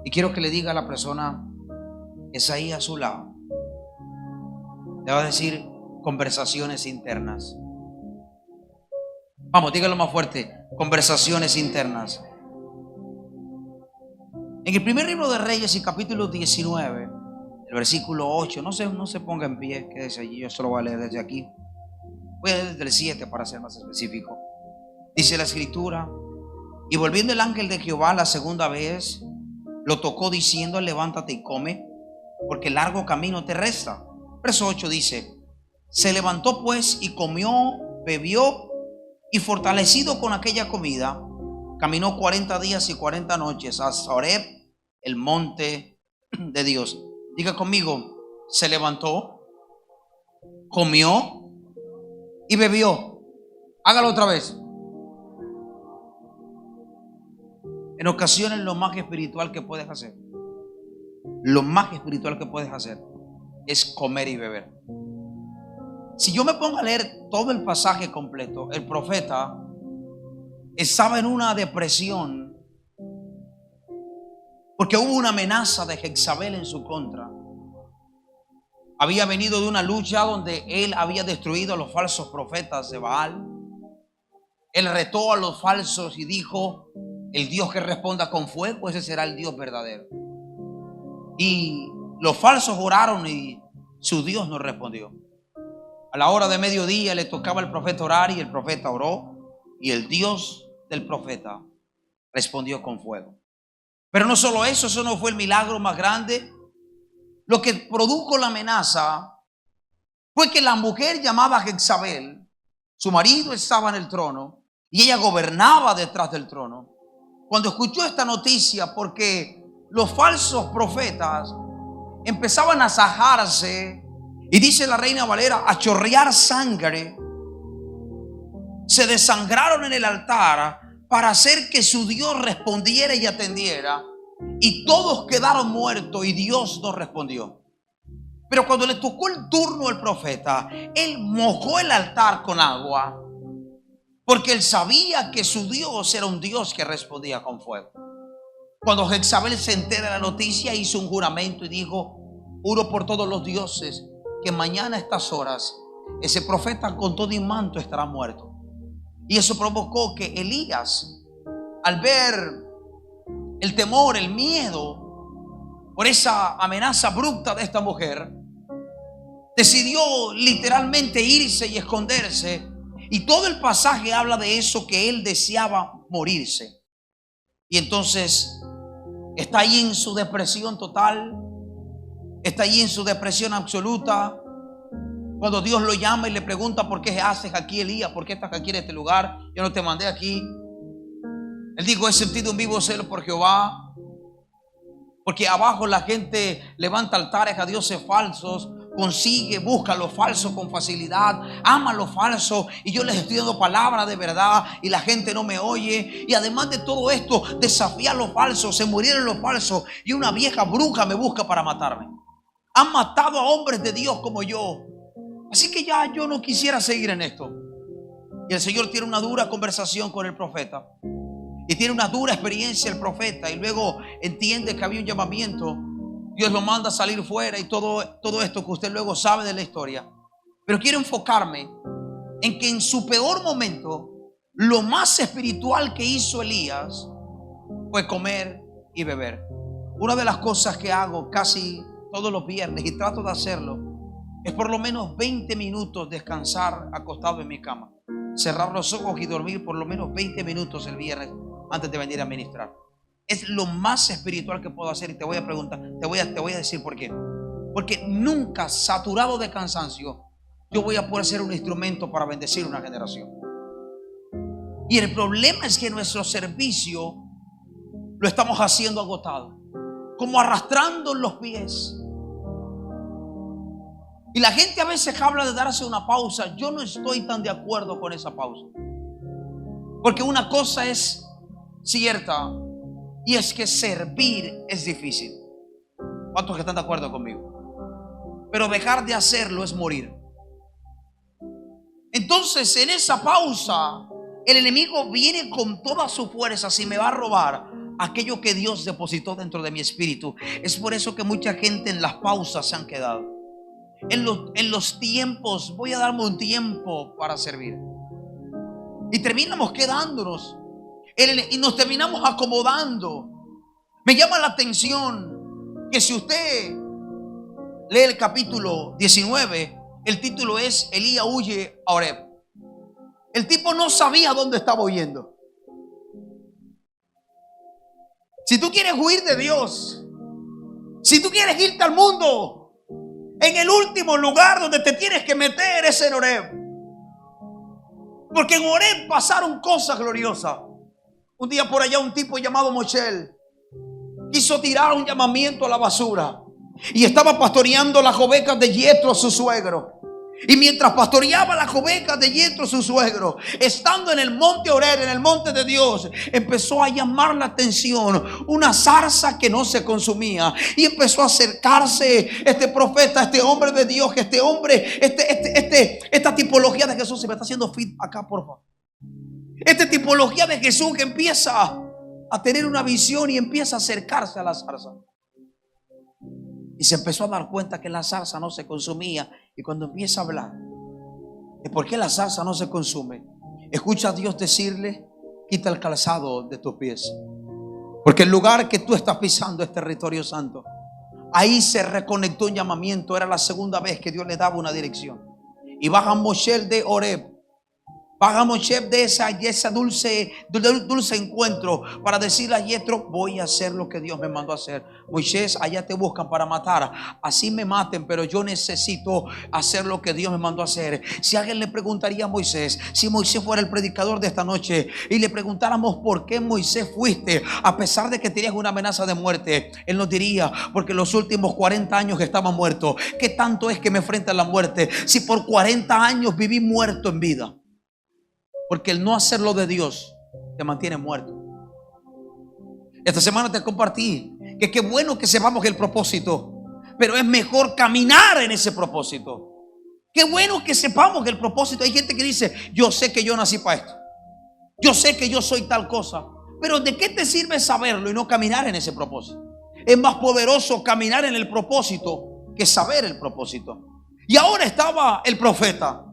Y quiero que le diga a la persona que está ahí a su lado, le va a decir conversaciones internas. Vamos, dígalo más fuerte, conversaciones internas. En el primer libro de Reyes y capítulo 19, el versículo 8, no se ponga en pie, quédese allí, yo solo voy a leer desde aquí. Voy a leer desde el 7 para ser más específico. Dice la escritura: y volviendo el ángel de Jehová la segunda vez, lo tocó diciendo: levántate y come, porque largo camino te resta. Verso 8 dice: se levantó pues y comió, bebió, y fortalecido con aquella comida, caminó 40 días y 40 noches hasta Horeb, el monte de Dios. Diga conmigo: se levantó, comió y bebió. Hágalo otra vez. En ocasiones lo más espiritual que puedes hacer, es comer y beber. Si yo me pongo a leer todo el pasaje completo, el profeta estaba en una depresión porque hubo una amenaza de Jezabel en su contra. Había venido de una lucha donde él había destruido a los falsos profetas de Baal. Él retó a los falsos y dijo: el Dios que responda con fuego, ese será el Dios verdadero. Y los falsos oraron y su Dios no respondió. A la hora de mediodía le tocaba al profeta orar y el profeta oró y el Dios del profeta respondió con fuego. Pero no solo eso no fue el milagro más grande. Lo que produjo la amenaza fue que la mujer llamada Jezabel, su marido estaba en el trono y ella gobernaba detrás del trono. Cuando escuchó esta noticia, porque los falsos profetas empezaban a sajarse, y dice la Reina Valera, a chorrear sangre, se desangraron en el altar para hacer que su Dios respondiera y atendiera, y todos quedaron muertos y Dios no respondió. Pero cuando le tocó el turno al profeta, él mojó el altar con agua, porque él sabía que su Dios era un Dios que respondía con fuego. Cuando Jezabel se entera de la noticia, hizo un juramento y dijo: juro por todos los dioses que mañana a estas horas ese profeta con todo y manto estará muerto. Y eso provocó que Elías, al ver el temor, el miedo por esa amenaza abrupta de esta mujer, decidió literalmente irse y esconderse. Y todo el pasaje habla de eso, que él deseaba morirse. Y entonces está ahí en su depresión total, está ahí en su depresión absoluta. Cuando Dios lo llama y le pregunta: ¿por qué haces aquí, Elías? ¿Por qué estás aquí en este lugar? Yo no te mandé aquí. Él dijo: he sentido un vivo celo por Jehová, porque abajo la gente levanta altares a dioses falsos, busca lo falso con facilidad, ama lo falso, y yo les estoy dando palabra de verdad y la gente no me oye. Y además de todo esto, desafía lo falso, se murieron los falsos, y una vieja bruja me busca para matarme. Han matado a hombres de Dios como yo, así que ya yo no quisiera seguir en esto. Y el Señor tiene una dura conversación con el profeta, y tiene una dura experiencia el profeta, y luego entiende que había un llamamiento. Dios lo manda a salir fuera y todo esto que usted luego sabe de la historia. Pero quiero enfocarme en que en su peor momento, lo más espiritual que hizo Elías fue comer y beber. Una de las cosas que hago casi todos los viernes, y trato de hacerlo, es por lo menos 20 minutos descansar acostado en mi cama, cerrar los ojos y dormir por lo menos 20 minutos el viernes antes de venir a ministrar. Es lo más espiritual que puedo hacer. Y te voy a preguntar, te voy a decir por qué. Porque nunca, saturado de cansancio, yo voy a poder ser un instrumento para bendecir una generación. Y el problema es que nuestro servicio lo estamos haciendo agotado, como arrastrando los pies. Y la gente a veces habla de darse una pausa. Yo no estoy tan de acuerdo con esa pausa, porque una cosa es cierta, y es que servir es difícil. ¿Cuántos que están de acuerdo conmigo? Pero dejar de hacerlo es morir. Entonces, en esa pausa, el enemigo viene con toda su fuerza, si me va a robar, aquello que Dios depositó dentro de mi espíritu. Es por eso que mucha gente en las pausas se han quedado. En los tiempos, voy a darme un tiempo para servir. Y terminamos quedándonos y nos terminamos acomodando. Me llama la atención que si usted lee el capítulo 19, el título es Elías huye a Oreb. El tipo no sabía dónde estaba huyendo. Si tú quieres huir de Dios, si tú quieres irte al mundo, en el último lugar donde te tienes que meter es en Oreb. Porque en Oreb pasaron cosas gloriosas. Un día por allá un tipo llamado Moshel quiso tirar un llamamiento a la basura y estaba pastoreando las ovecas de Yetro, su suegro. Y mientras pastoreaba las ovecas de Yetro, su suegro, estando en el monte Oreb, en el monte de Dios, empezó a llamar la atención una zarza que no se consumía. Y empezó a acercarse este profeta, este hombre de Dios, este hombre, esta tipología de Jesús. Se me está haciendo fit acá, por favor. Esta tipología de Jesús que empieza a tener una visión y empieza a acercarse a la zarza. Y se empezó a dar cuenta que la zarza no se consumía. Y cuando empieza a hablar de por qué la zarza no se consume, escucha a Dios decirle: quita el calzado de tus pies, porque el lugar que tú estás pisando es territorio santo. Ahí se reconectó un llamamiento. Era la segunda vez que Dios le daba una dirección. Y baja Moshel de Oreb, baja Moshel de ese dulce encuentro para decirle a Yetro: voy a hacer lo que Dios me mandó a hacer. Moisés, allá te buscan para matar, así me maten, pero yo necesito hacer lo que Dios me mandó a hacer. Si alguien le preguntaría a Moisés, si Moisés fuera el predicador de esta noche y le preguntáramos por qué Moisés fuiste a pesar de que tenías una amenaza de muerte, él nos diría: porque los últimos 40 años que estaba muerto. ¿Qué tanto es que me enfrenta a la muerte si por 40 años viví muerto en vida? Porque el no hacerlo de Dios te mantiene muerto. Esta semana te compartí que qué bueno que sepamos el propósito, pero es mejor caminar en ese propósito. Qué bueno que sepamos que el propósito. Hay gente que dice: yo sé que yo nací para esto, yo sé que yo soy tal cosa. Pero ¿de qué te sirve saberlo y no caminar en ese propósito? Es más poderoso caminar en el propósito que saber el propósito. Y ahora estaba el profeta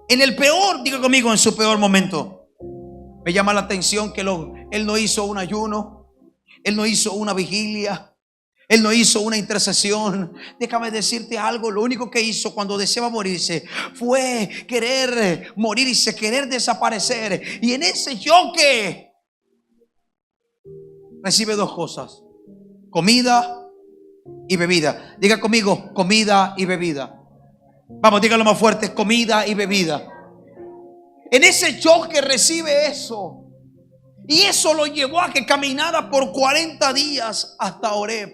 en el peor, diga conmigo, en su peor momento. Me llama la atención que él no hizo un ayuno, él no hizo una vigilia, él no hizo una intercesión. Déjame decirte algo: lo único que hizo cuando deseaba morirse fue querer morirse, querer desaparecer. Y en ese choque recibe dos cosas: comida y bebida. Diga conmigo: comida y bebida. Vamos, dígalo más fuerte: comida y bebida. En ese choque recibe eso. Y eso lo llevó a que caminara por 40 días hasta Oreb.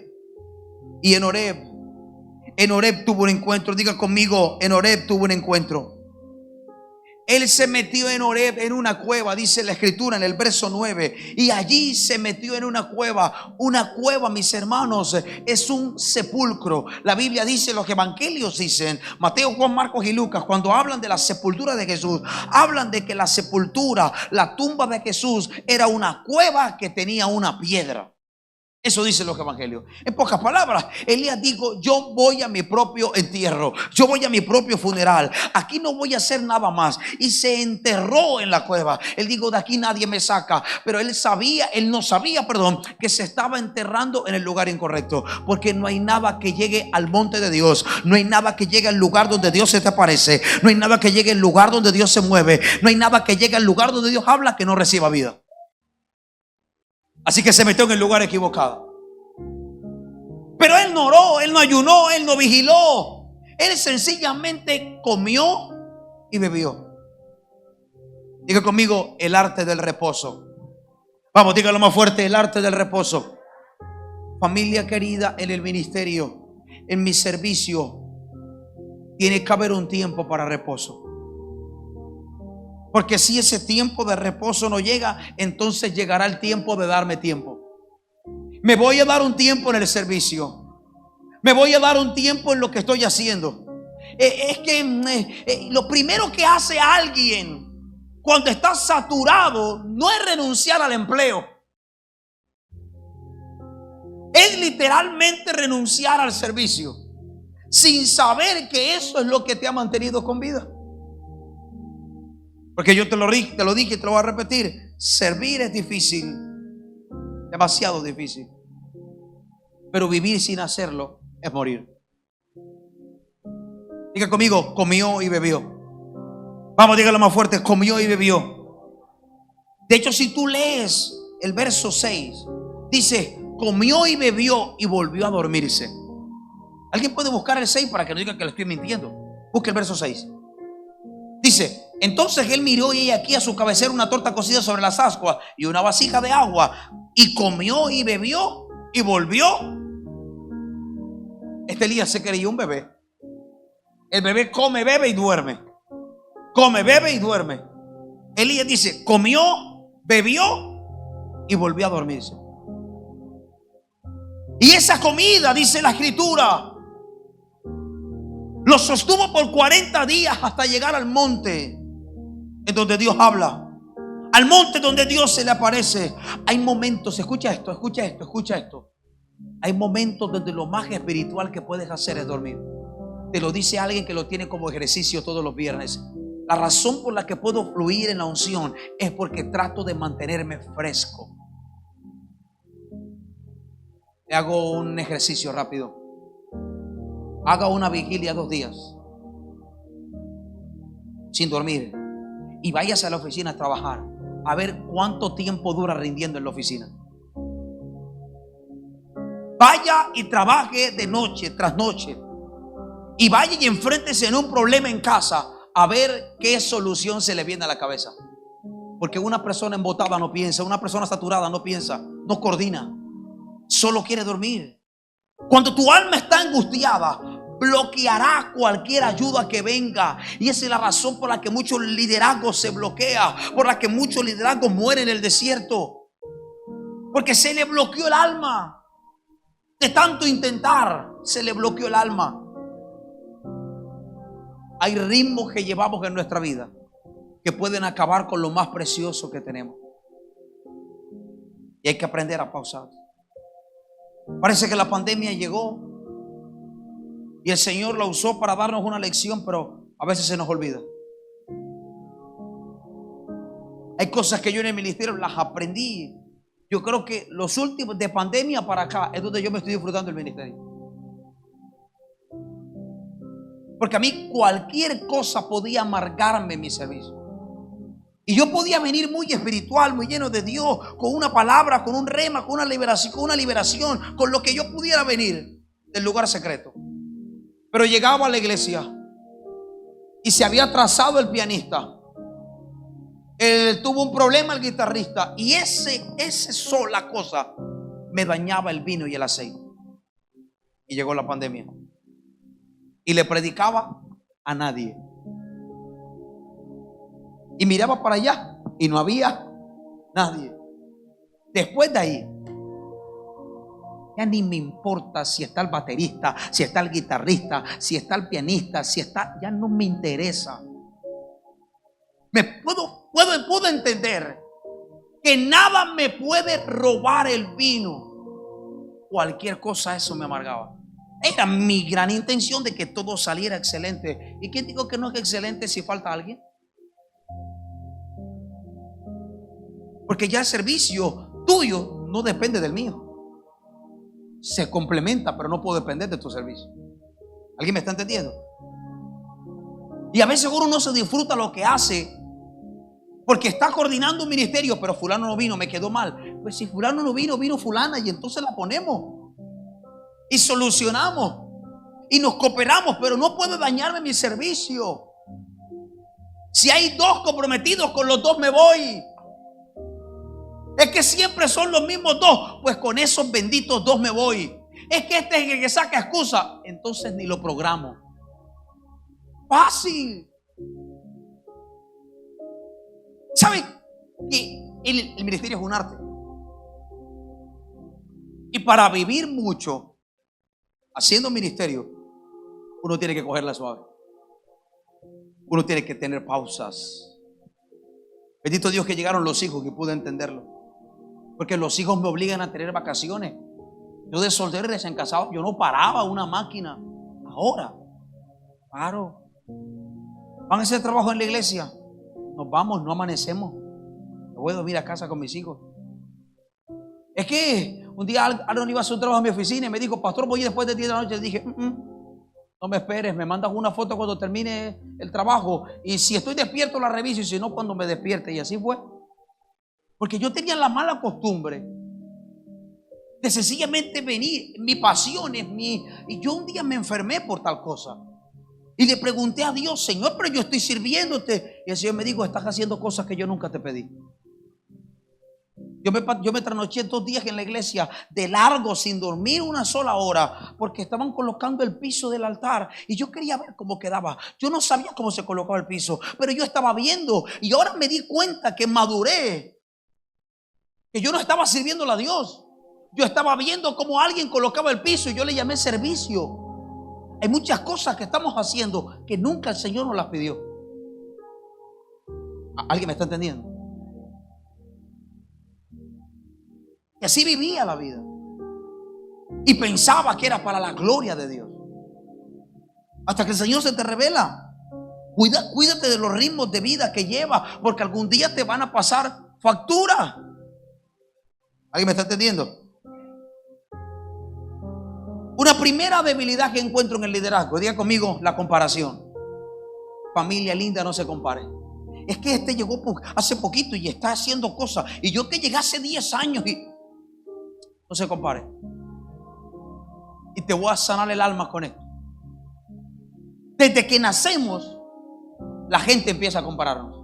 Y en Oreb tuvo un encuentro. Diga conmigo: en Oreb tuvo un encuentro. Él se metió en Oreb, en una cueva, dice la escritura en el verso 9. Y allí se metió en una cueva. Una cueva, mis hermanos, es un sepulcro. La Biblia dice, los evangelios dicen, Mateo, Juan, Marcos y Lucas, cuando hablan de la sepultura de Jesús, hablan de que la sepultura, la tumba de Jesús, era una cueva que tenía una piedra. Eso dicen los evangelios. En pocas palabras, Elías dijo: yo voy a mi propio entierro, yo voy a mi propio funeral, aquí no voy a hacer nada más. Y se enterró en la cueva. Él dijo: de aquí nadie me saca. Pero él no sabía, que se estaba enterrando en el lugar incorrecto. Porque no hay nada que llegue al monte de Dios, no hay nada que llegue al lugar donde Dios se te aparece, no hay nada que llegue al lugar donde Dios se mueve, no hay nada que llegue al lugar donde Dios habla que no reciba vida. Así que se metió en el lugar equivocado. Pero él no oró, él no ayunó, él no vigiló. Él sencillamente comió y bebió. Diga conmigo: el arte del reposo. Vamos, dígalo más fuerte: el arte del reposo. Familia querida, en el ministerio, en mi servicio, tiene que haber un tiempo para reposo. Porque si ese tiempo de reposo no llega, entonces llegará el tiempo de darme tiempo. Me voy a dar un tiempo en el servicio, me voy a dar un tiempo en lo que estoy haciendo. Es que lo primero que hace alguien cuando está saturado no es renunciar al empleo. Es literalmente renunciar al servicio sin saber que eso es lo que te ha mantenido con vida. Porque yo te lo dije y te lo voy a repetir. Servir es difícil, demasiado difícil. Pero vivir sin hacerlo es morir. Diga conmigo, comió y bebió. Vamos, dígalo más fuerte, comió y bebió. De hecho, si tú lees el verso 6, dice, comió y bebió y volvió a dormirse. ¿Alguien puede buscar el 6 para que no diga que le estoy mintiendo? Busque el verso 6. Dice, entonces él miró y aquí a su cabecera una torta cocida sobre las ascuas y una vasija de agua. Y comió y bebió y volvió. Este Elías se creía un bebé. El bebé come, bebe y duerme. Come, bebe y duerme. Elías dice, comió, bebió y volvió a dormirse. Y esa comida, dice la escritura, lo sostuvo por 40 días hasta llegar al monte en donde Dios habla. Al monte donde Dios se le aparece. Hay momentos, escucha esto, escucha esto, escucha esto. Hay momentos donde lo más espiritual que puedes hacer es dormir. Te lo dice alguien que lo tiene como ejercicio todos los viernes. La razón por la que puedo fluir en la unción es porque trato de mantenerme fresco. Le hago un ejercicio rápido. Haga una vigilia 2 días sin dormir y váyase a la oficina a trabajar, a ver cuánto tiempo dura rindiendo en la oficina. Vaya y trabaje de noche tras noche y vaya y enfréntese en un problema en casa a ver qué solución se le viene a la cabeza. Porque una persona embotada no piensa, una persona saturada no piensa, no coordina, solo quiere dormir. Cuando tu alma está angustiada, bloqueará cualquier ayuda que venga. Y esa es la razón por la que muchos liderazgos se bloquean, por la que muchos liderazgos mueren en el desierto, porque se le bloqueó el alma. De tanto intentar, se le bloqueó el alma. Hay ritmos que llevamos en nuestra vida que pueden acabar con lo más precioso que tenemos. Y hay que aprender a pausar. Parece que la pandemia llegó y el Señor la usó para darnos una lección, pero a veces se nos olvida. Hay cosas que yo en el ministerio las aprendí. Yo creo que los últimos de pandemia para acá es donde yo me estoy disfrutando del ministerio. Porque a mí cualquier cosa podía amargarme mi servicio. Y yo podía venir muy espiritual, muy lleno de Dios, con una palabra, con un rema, con una liberación, con lo que yo pudiera venir del lugar secreto. Pero llegaba a la iglesia y se había atrasado el pianista. Tuvo un problema el guitarrista y ese sola cosa me dañaba el vino y el aceite. Y llegó la pandemia y le predicaba a nadie. Y miraba para allá y no había nadie. Después de ahí, ya ni me importa si está el baterista, si está el guitarrista, si está el pianista, ya no me interesa. Puedo entender que nada me puede robar el vino. Cualquier cosa, eso me amargaba. Era mi gran intención de que todo saliera excelente. ¿Y quién digo que no es excelente si falta alguien? Porque ya el servicio tuyo no depende del mío. Se complementa, pero no puedo depender de tu servicio. ¿Alguien me está entendiendo? Y a veces uno no se disfruta lo que hace porque está coordinando un ministerio, pero fulano no vino, me quedó mal. Pues si fulano no vino, vino fulana y entonces la ponemos y solucionamos y nos cooperamos, pero no puede dañarme mi servicio. Si hay 2 comprometidos, con los 2 me voy. Es que siempre son los mismos 2, pues con esos benditos 2 me voy. Es que este es el que saca excusa, entonces ni lo programo. Fácil. ¿Saben que el ministerio es un arte? Y para vivir mucho haciendo ministerio, uno tiene que cogerla suave. Uno tiene que tener pausas. Bendito Dios que llegaron los hijos, que pude entenderlo. Porque los hijos me obligan a tener vacaciones. Yo de soltero y recién casado, yo no paraba una máquina. Ahora, paro. ¿Van a hacer trabajo en la iglesia? Nos vamos, no amanecemos. No voy a dormir a casa con mis hijos. Es que un día Aaron iba a hacer un trabajo en mi oficina y me dijo, pastor, voy después de 10 de la noche. Le dije, no me esperes, me mandas una foto cuando termine el trabajo. Y si estoy despierto la reviso y si no, cuando me despierte. Y así fue. Porque yo tenía la mala costumbre de sencillamente venir. Mi pasión es y yo un día me enfermé por tal cosa. Y le pregunté a Dios, Señor, pero yo estoy sirviéndote. Y el Señor me dijo, estás haciendo cosas que yo nunca te pedí. Yo me trasnoché 2 días en la iglesia de largo, sin dormir una sola hora, porque estaban colocando el piso del altar y yo quería ver cómo quedaba. Yo no sabía cómo se colocaba el piso, pero yo estaba viendo y ahora me di cuenta que maduré, que yo no estaba sirviéndole a Dios. Yo estaba viendo cómo alguien colocaba el piso y yo le llamé servicio. Hay muchas cosas que estamos haciendo que nunca el Señor nos las pidió. ¿Alguien me está entendiendo? Y así vivía la vida. Y pensaba que era para la gloria de Dios. Hasta que el Señor se te revela. Cuídate de los ritmos de vida que llevas, porque algún día te van a pasar factura. ¿Alguien me está entendiendo? Una primera debilidad que encuentro en el liderazgo, diga conmigo, la comparación. Familia linda, no se compare. Es que este llegó hace poquito y está haciendo cosas, y yo que llegué hace 10 años y no se compare. Y te voy a sanar el alma con esto. Desde que nacemos, la gente empieza a compararnos.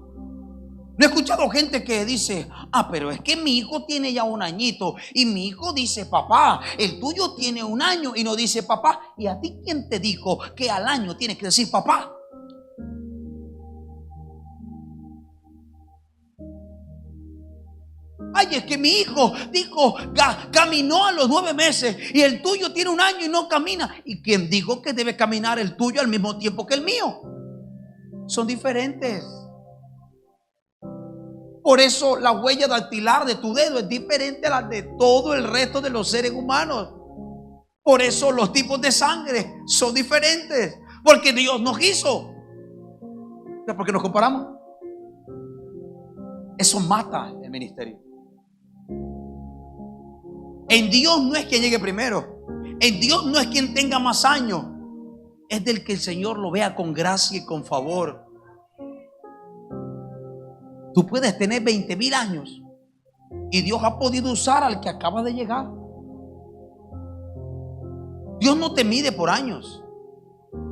No he escuchado gente que dice, pero es que mi hijo tiene ya 1 añito. Y mi hijo dice, papá, el tuyo tiene 1 año. Y no dice papá. ¿Y a ti quién te dijo que al año tienes que decir papá? Ay, es que mi hijo dijo, caminó a los 9 meses y el tuyo tiene 1 año y no camina. ¿Y quién dijo que debe caminar el tuyo al mismo tiempo que el mío? Son diferentes. Por eso la huella dactilar de tu dedo es diferente a la de todo el resto de los seres humanos. Por eso los tipos de sangre son diferentes. Porque Dios nos hizo. ¿Por qué nos comparamos? Eso mata el ministerio. En Dios no es quien llegue primero. En Dios no es quien tenga más años. Es del que el Señor lo vea con gracia y con favor. Tú puedes tener 20,000 años y Dios ha podido usar al que acaba de llegar. Dios no te mide por años.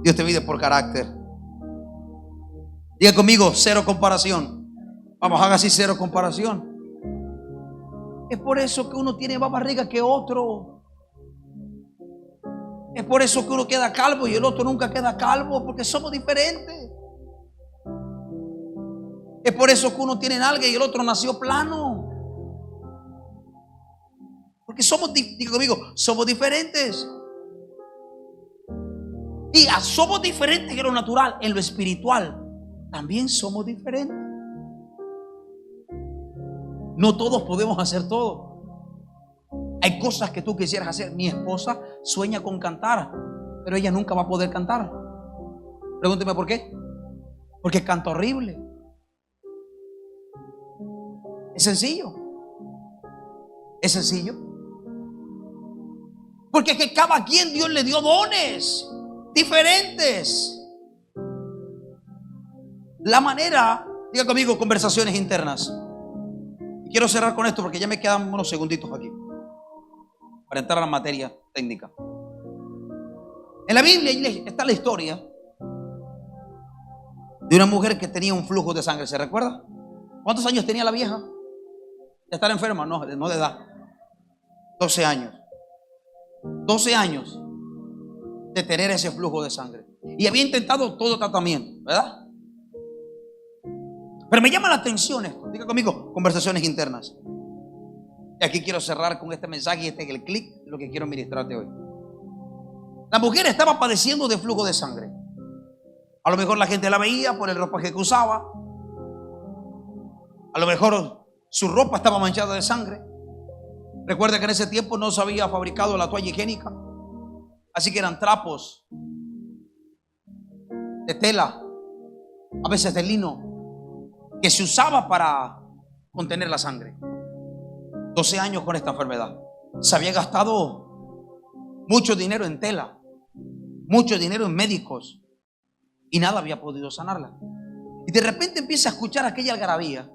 Dios te mide por carácter. Diga conmigo, cero comparación. Vamos, haga así, cero comparación. Es por eso que uno tiene más barriga que otro. Es por eso que uno queda calvo y el otro nunca queda calvo, porque somos diferentes. Es por eso que uno tiene nalga y el otro nació plano. Porque somos, digo conmigo, somos diferentes. Y somos diferentes en lo natural, en lo espiritual también somos diferentes. No todos podemos hacer todo. Hay cosas que tú quisieras hacer. Mi esposa sueña con cantar, pero ella nunca va a poder cantar. Pregúnteme por qué. Porque canta horrible. Es sencillo. Es sencillo. Porque es que cada quien Dios le dio dones diferentes. La manera, diga conmigo, conversaciones internas. Y quiero cerrar con esto porque ya me quedan unos segunditos aquí para entrar a la materia técnica. En la Biblia está la historia de una mujer que tenía un flujo de sangre. ¿Se recuerda? ¿Cuántos años tenía la vieja? ¿De estar enferma? No de edad. 12 años. 12 años de tener ese flujo de sangre. Y había intentado todo tratamiento, ¿verdad? Pero me llama la atención esto. Diga conmigo, conversaciones internas. Y aquí quiero cerrar con este mensaje y este es el clic de lo que quiero ministrarte hoy. La mujer estaba padeciendo de flujo de sangre. A lo mejor la gente la veía por el ropaje que usaba. A lo mejor su ropa estaba manchada de sangre. Recuerda que en ese tiempo no se había fabricado la toalla higiénica, así que eran trapos de tela, a veces de lino, que se usaba para contener la sangre. 12 años con esta enfermedad. Se había gastado mucho dinero en tela, mucho dinero en médicos, y nada había podido sanarla. Y de repente empieza a escuchar aquella algarabía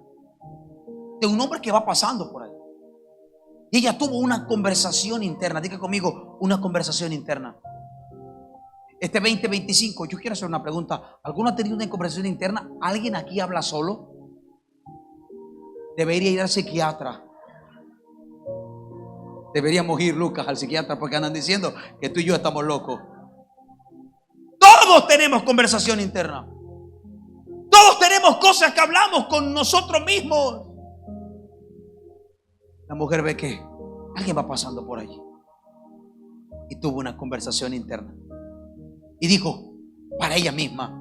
de un hombre que va pasando por ahí. Y ella tuvo una conversación interna. Diga conmigo, una conversación interna. Este 2025, yo quiero hacer una pregunta. ¿Alguno ha tenido una conversación interna? ¿Alguien aquí habla solo? Debería ir al psiquiatra. Deberíamos ir, Lucas, al psiquiatra, porque andan diciendo que tú y yo estamos locos. Todos tenemos conversación interna. Todos tenemos cosas que hablamos con nosotros mismos. La mujer ve que alguien va pasando por allí y tuvo una conversación interna y dijo para ella misma: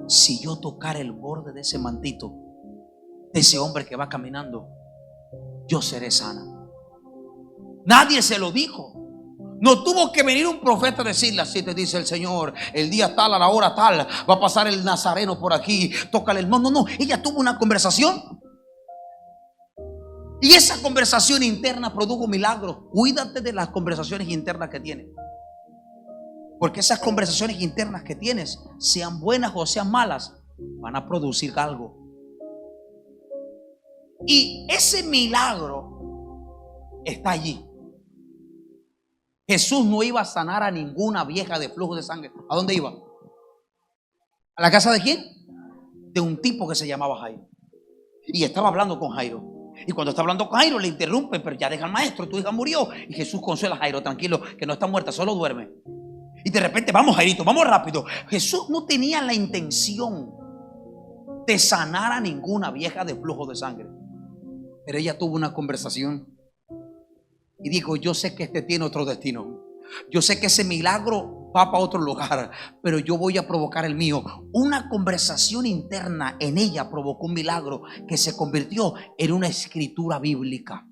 si yo tocara el borde de ese mantito de ese hombre que va caminando, yo seré sana. Nadie se lo dijo. No tuvo que venir un profeta a decirle: así te dice el Señor, el día tal, a la hora tal, va a pasar el nazareno por aquí, tócale. No, ella tuvo una conversación. Y esa conversación interna produjo milagros. Cuídate de las conversaciones internas que tienes, porque esas conversaciones internas que tienes, sean buenas o sean malas, van a producir algo. Y ese milagro está allí. Jesús no iba a sanar a ninguna vieja de flujo de sangre. ¿A dónde iba? ¿A la casa de quién? De un tipo que se llamaba Jairo. Y estaba hablando con Jairo. Y cuando está hablando con Jairo, le interrumpe: pero ya deja al maestro, tu hija murió. Y Jesús consuela a Jairo: tranquilo, que no está muerta, solo duerme. Y de repente: vamos, Jairito, vamos rápido. Jesús no tenía la intención de sanar a ninguna vieja de flujo de sangre, pero ella tuvo una conversación y dijo: yo sé que este tiene otro destino, yo sé que ese milagro va para otro lugar, pero yo voy a provocar el mío. Una conversación interna en ella provocó un milagro que se convirtió en una escritura bíblica.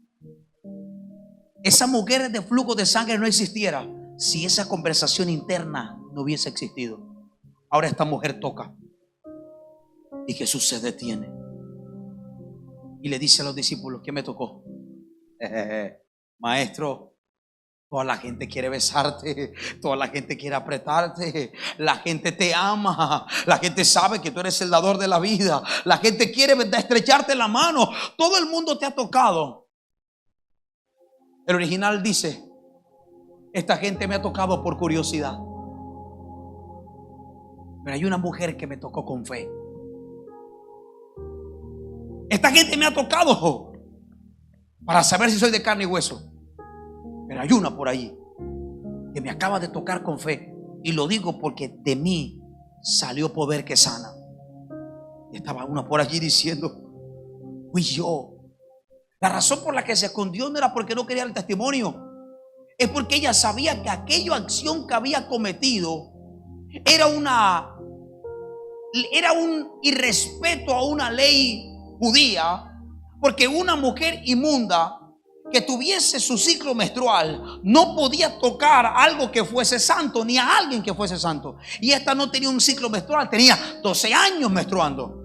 Esa mujer de flujo de sangre no existiera si esa conversación interna no hubiese existido. Ahora esta mujer toca y Jesús se detiene y le dice a los discípulos: ¿qué me tocó? Maestro, toda la gente quiere besarte, toda la gente quiere apretarte, la gente te ama, la gente sabe que tú eres el dador de la vida, la gente quiere estrecharte la mano, todo el mundo te ha tocado. El original dice: esta gente me ha tocado por curiosidad, pero hay una mujer que me tocó con fe. Esta gente me ha tocado para saber si soy de carne y hueso, pero hay una por allí que me acaba de tocar con fe, y lo digo porque de mí salió poder que sana. Y estaba una por allí diciendo: fui yo. La razón por la que se escondió no era porque no quería el testimonio, es porque ella sabía que aquella acción que había cometido era un irrespeto a una ley judía, porque una mujer inmunda que tuviese su ciclo menstrual no podía tocar algo que fuese santo, ni a alguien que fuese santo. Y esta no tenía un ciclo menstrual, tenía 12 años menstruando.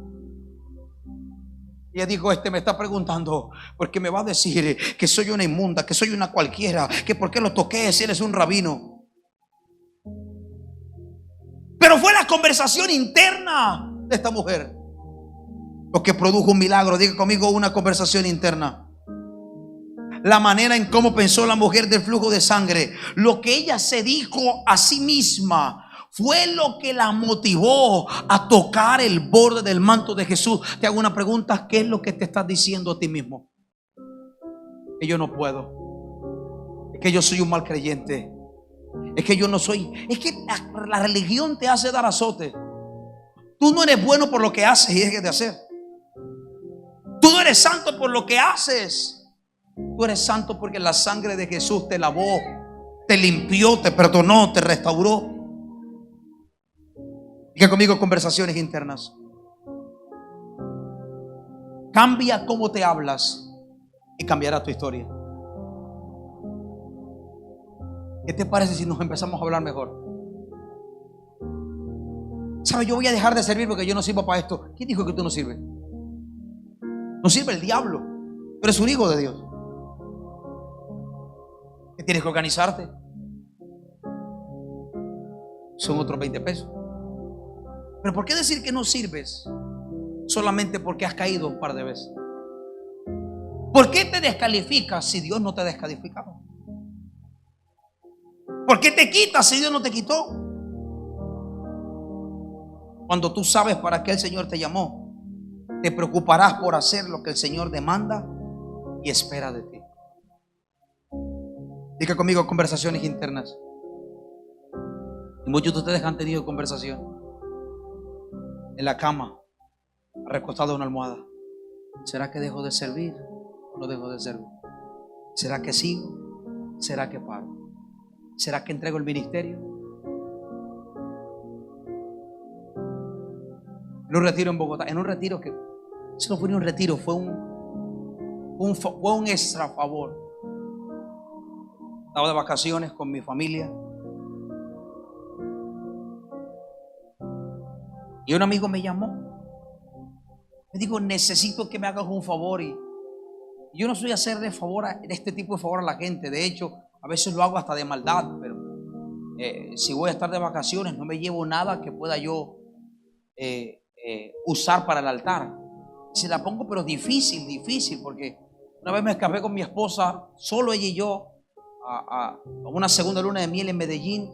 Y ella dijo: me está preguntando porque me va a decir que soy una inmunda, que soy una cualquiera, que por qué lo toqué si él es un rabino. Pero fue la conversación interna de esta mujer lo que produjo un milagro. Diga conmigo: una conversación interna. La manera en cómo pensó la mujer del flujo de sangre, lo que ella se dijo a sí misma, fue lo que la motivó a tocar el borde del manto de Jesús. Te hago una pregunta: ¿qué es lo que te estás diciendo a ti mismo? Que yo no puedo, es que yo soy un mal creyente, es que yo no soy, es que la religión te hace dar azote. Tú no eres bueno por lo que haces y dejes de hacer. Tú no eres santo por lo que haces. Tú eres santo porque la sangre de Jesús te lavó, te limpió, te perdonó, te restauró. Diga conmigo: conversaciones internas. Cambia cómo te hablas y cambiará tu historia. ¿Qué te parece si nos empezamos a hablar mejor? ¿Sabes? Yo voy a dejar de servir porque yo no sirvo para esto. ¿Quién dijo que tú no sirves? No sirve el diablo. Tú eres un hijo de Dios. ¿Qué tienes que organizarte? Son otros 20 pesos. Pero ¿por qué decir que no sirves solamente porque has caído un par de veces? ¿Por qué te descalificas si Dios no te ha descalificado? ¿Por qué te quitas si Dios no te quitó? Cuando tú sabes para qué el Señor te llamó, te preocuparás por hacer lo que el Señor demanda y espera de ti. Diga conmigo: conversaciones internas. Y muchos de ustedes han tenido conversación en la cama, recostado en una almohada. ¿Será que dejo de servir o no dejo de servir? ¿Será que sigo? ¿Será que paro? ¿Será que entrego el ministerio? En un retiro en Bogotá, en un retiro que eso no fue ni un retiro, fue un extra favor. Estaba de vacaciones con mi familia y un amigo me llamó. Me dijo: necesito que me hagas un favor. Y yo no soy hacerle favor a este tipo de favor a la gente. De hecho, a veces lo hago hasta de maldad, pero si voy a estar de vacaciones no me llevo nada que pueda yo usar para el altar. Se la pongo, pero difícil, porque una vez me escapé con mi esposa, solo ella y yo, a una segunda luna de miel en Medellín,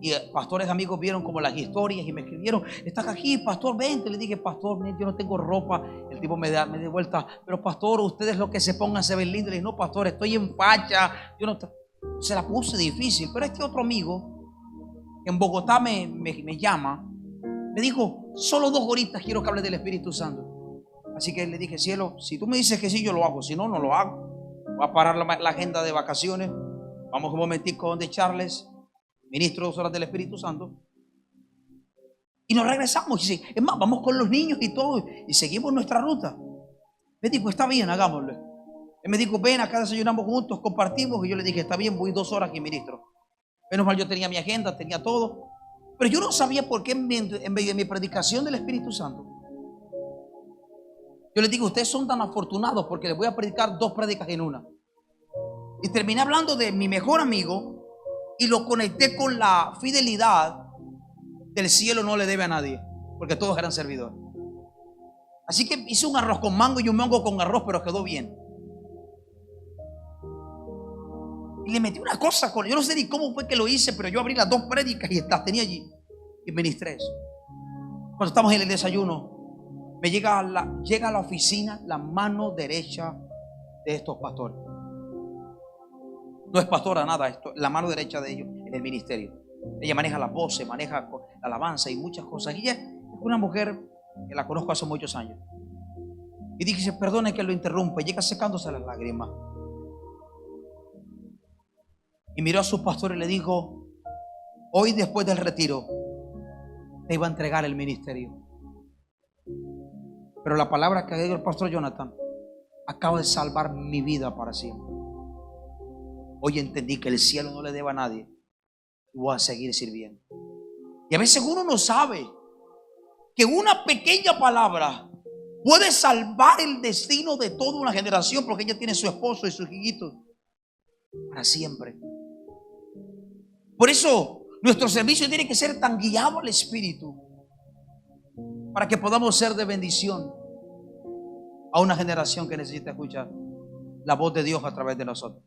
y pastores amigos vieron como las historias y me escribieron: estás aquí, pastor, vente. Le dije: pastor, yo no tengo ropa. El tipo me da vuelta: pero pastor, ustedes lo que se pongan se ven lindo. Le dije: no, pastor, estoy en facha. Yo no. Se la puse difícil. Pero este otro amigo que en Bogotá me llama, me dijo: solo 2 horitas quiero que hable del Espíritu Santo. Así que le dije: cielo, si tú me dices que sí, yo lo hago. Si no, no lo hago. Voy a parar la agenda de vacaciones. Vamos un momentico donde Charles, ministro 2 horas del Espíritu Santo, y nos regresamos. Y dice: es más, vamos con los niños y todo, y seguimos nuestra ruta. Me dijo: está bien, hagámoslo. Él me dijo: ven, acá desayunamos juntos, compartimos. Y yo le dije: está bien, voy 2 horas aquí, ministro. Menos mal yo tenía mi agenda, tenía todo. Pero yo no sabía por qué en medio de mi predicación del Espíritu Santo, yo les digo: ustedes son tan afortunados porque les voy a predicar 2 prédicas en una. Y terminé hablando de mi mejor amigo y lo conecté con la fidelidad del cielo no le debe a nadie, porque todos eran servidores. Así que hice un arroz con mango y un mango con arroz, pero quedó bien. Y le metí una cosa yo no sé ni cómo fue que lo hice, pero yo abrí las 2 prédicas y las tenía allí y ministré eso. Cuando estamos en el desayuno, me llega a la oficina la mano derecha de estos pastores. No es pastora nada, esto, la mano derecha de ellos en el ministerio. Ella maneja la voz, maneja la alabanza y muchas cosas. Y ella es una mujer que la conozco hace muchos años. Y dije: perdone que lo interrumpa. Y llega secándose las lágrimas. Y miró a su pastor y le dijo: hoy, después del retiro, te iba a entregar el ministerio. Pero la palabra que dio el pastor Jonathan acaba de salvar mi vida para siempre. Hoy entendí que el cielo no le debe a nadie y voy a seguir sirviendo. Y a veces uno no sabe que una pequeña palabra puede salvar el destino de toda una generación, porque ella tiene su esposo y sus hijitos para siempre. Por eso nuestro servicio tiene que ser tan guiado al Espíritu, para que podamos ser de bendición a una generación que necesita escuchar la voz de Dios a través de nosotros.